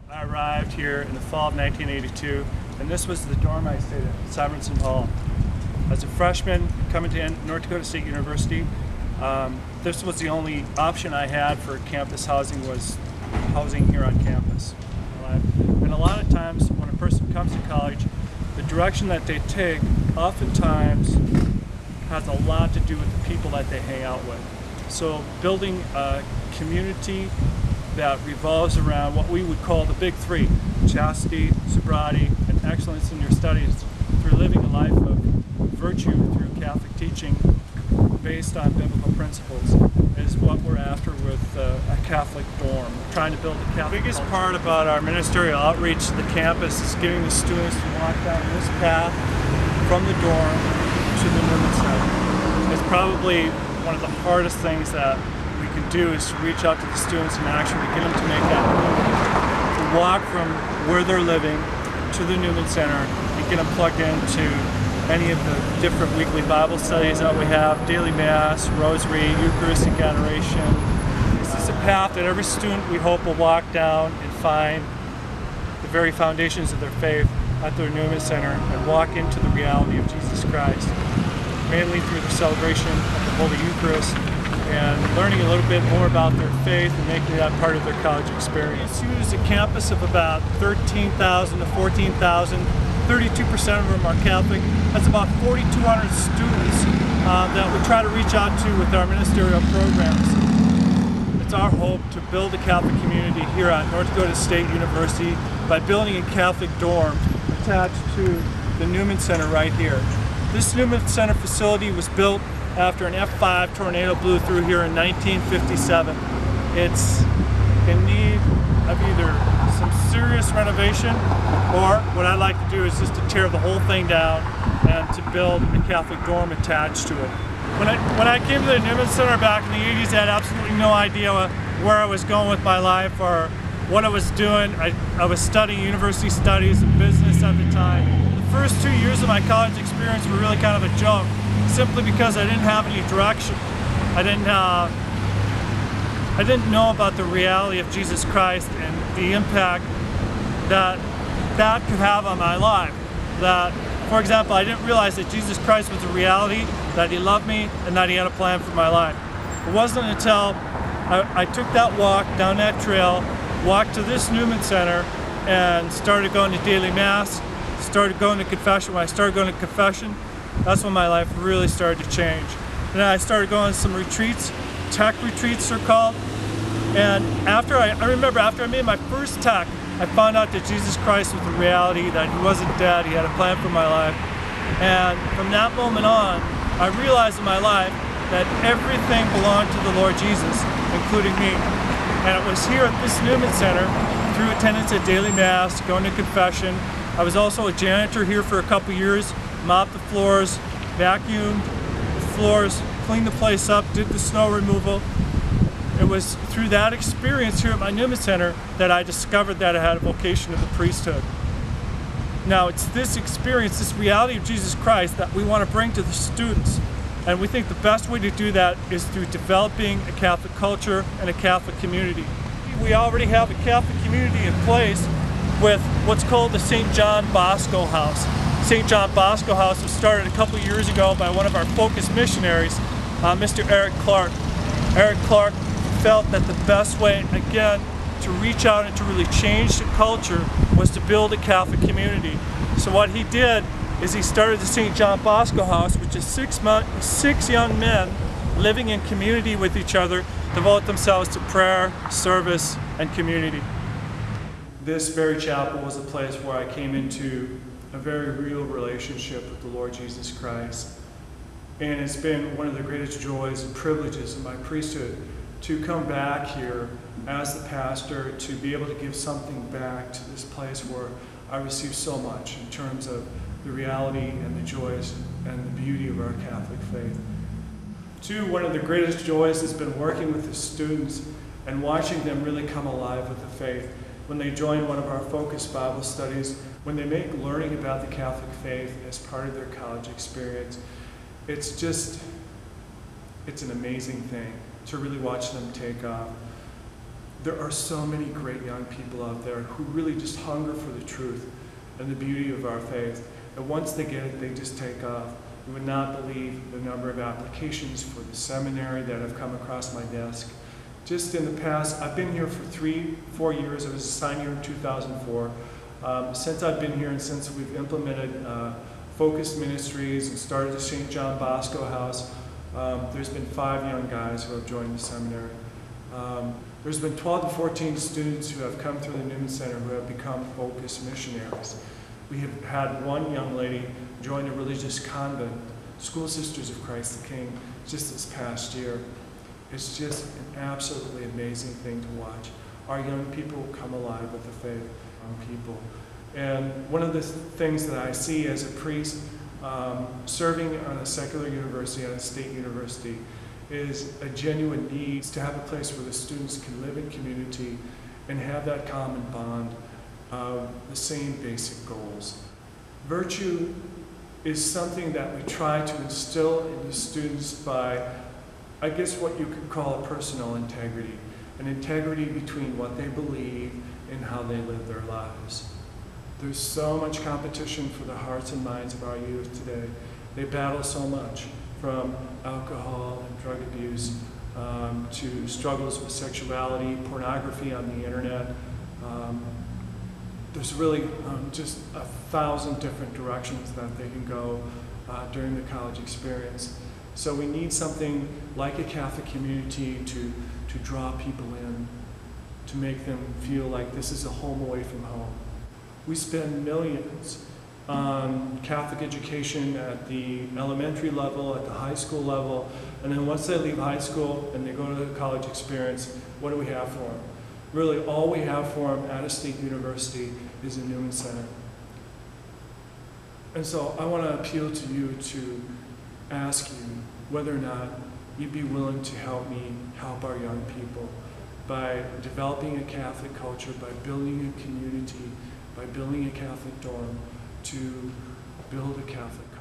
I arrived here in the fall of 1982, and this was the dorm I stayed in, Simonson Hall. As a freshman coming to North Dakota State University, this was the only option I had for campus housing, was housing here on campus. And a lot of times when a person comes to college, the direction that they take oftentimes has a lot to do with the people that they hang out with. So building a community that revolves around what we would call the big three: chastity, sobriety, and excellence in your studies, through living a life of virtue through Catholic teaching based on biblical principles, is what we're after with a Catholic dorm. We're trying to build a Catholic. The biggest part about our ministerial outreach to the campus is getting the students to walk down this path from the dorm to the Newman Center. It's probably one of the hardest things that we can do, is to reach out to the students and actually get them to make that move, to walk from where they're living to the Newman Center and get them plugged into any of the different weekly Bible studies that we have, daily Mass, Rosary, Eucharistic Adoration. This is a path that every student, we hope, will walk down and find the very foundations of their faith at their Newman Center and walk into the reality of Jesus Christ, mainly through the celebration of the Holy Eucharist and learning a little bit more about their faith and making that part of their college experience. NDSU is a campus of about 13,000 to 14,000. 32% of them are Catholic. That's about 4,200 students that we try to reach out to with our ministerial programs. It's our hope to build a Catholic community here at North Dakota State University by building a Catholic dorm attached to the Newman Center right here. This Newman Center facility was built after an F5 tornado blew through here in 1957. It's in need of either some serious renovation, or what I'd like to do is just to tear the whole thing down and to build a Catholic dorm attached to it. When I came to the Newman Center back in the 80s, I had absolutely no idea where I was going with my life or what I was doing. I was studying university studies and business at the time. The first 2 years of my college experience were really kind of a joke, simply because I didn't have any direction. I didn't know about the reality of Jesus Christ and the impact that could have on my life. That, for example, I didn't realize that Jesus Christ was a reality, that He loved me, and that He had a plan for my life. It wasn't until I took that walk down that trail, walked to this Newman Center, and started going to daily Mass, started going to confession. When I started going to confession, that's when my life really started to change. Then I started going to some retreats. Tech retreats are called. And I remember after I made my first tech, I found out that Jesus Christ was the reality, that He wasn't dead, He had a plan for my life. And from that moment on, I realized in my life that everything belonged to the Lord Jesus, including me. And it was here at this Newman Center, through attendance at daily Mass, going to confession. I was also a janitor here for a couple years, mopped the floors, vacuumed the floors, cleaned the place up, did the snow removal. It was through that experience here at my Newman Center that I discovered that I had a vocation of the priesthood. Now, it's this experience, this reality of Jesus Christ, that we want to bring to the students. And we think the best way to do that is through developing a Catholic culture and a Catholic community. We already have a Catholic community in place with what's called the St. John Bosco House. St. John Bosco House was started a couple years ago by one of our focus missionaries, Mr. Eric Clark. Eric Clark felt that the best way, again, to reach out and to really change the culture was to build a Catholic community. So what he did is he started the St. John Bosco House, which is six young men living in community with each other, devote themselves to prayer, service, and community. This very chapel was a place where I came into a very real relationship with the Lord Jesus Christ. And it's been one of the greatest joys and privileges of my priesthood to come back here as the pastor, to be able to give something back to this place where I received so much in terms of the reality and the joys and the beauty of our Catholic faith. Two, one of the greatest joys has been working with the students and watching them really come alive with the faith. When they join one of our focused Bible studies, when they make learning about the Catholic faith as part of their college experience, it's an amazing thing to really watch them take off. There are so many great young people out there who really just hunger for the truth and the beauty of our faith. And once they get it, they just take off. You would not believe the number of applications for the seminary that have come across my desk. Just in the past, I've been here for 3-4 years. I was assigned here in 2004. Since I've been here and since we've implemented focused ministries and started the St. John Bosco House, there's been 5 young guys who have joined the seminary. There's been 12 to 14 students who have come through the Newman Center who have become focused missionaries. We have had one young lady join a religious convent, School Sisters of Christ the King, just this past year. It's just an absolutely amazing thing to watch. Our young people come alive with the faith of people. And one of the things that I see as a priest serving on a secular university, on a state university, is a genuine need to have a place where the students can live in community and have that common bond of the same basic goals. Virtue is something that we try to instill in the students by, I guess, what you could call a personal integrity, an integrity between what they believe and how they live their lives. There's so much competition for the hearts and minds of our youth today. They battle so much, from alcohol and drug abuse to struggles with sexuality, pornography on the internet. There's really just 1,000 different directions that they can go during the college experience. So we need something like a Catholic community to draw people in, to make them feel like this is a home away from home. We spend millions on Catholic education at the elementary level, at the high school level, and then once they leave high school and they go to the college experience, what do we have for them? Really, all we have for them at a state university is a Newman Center. And so I want to appeal to you to ask you whether or not you'd be willing to help me help our young people by developing a Catholic culture, by building a community, by building a Catholic dorm, to build a Catholic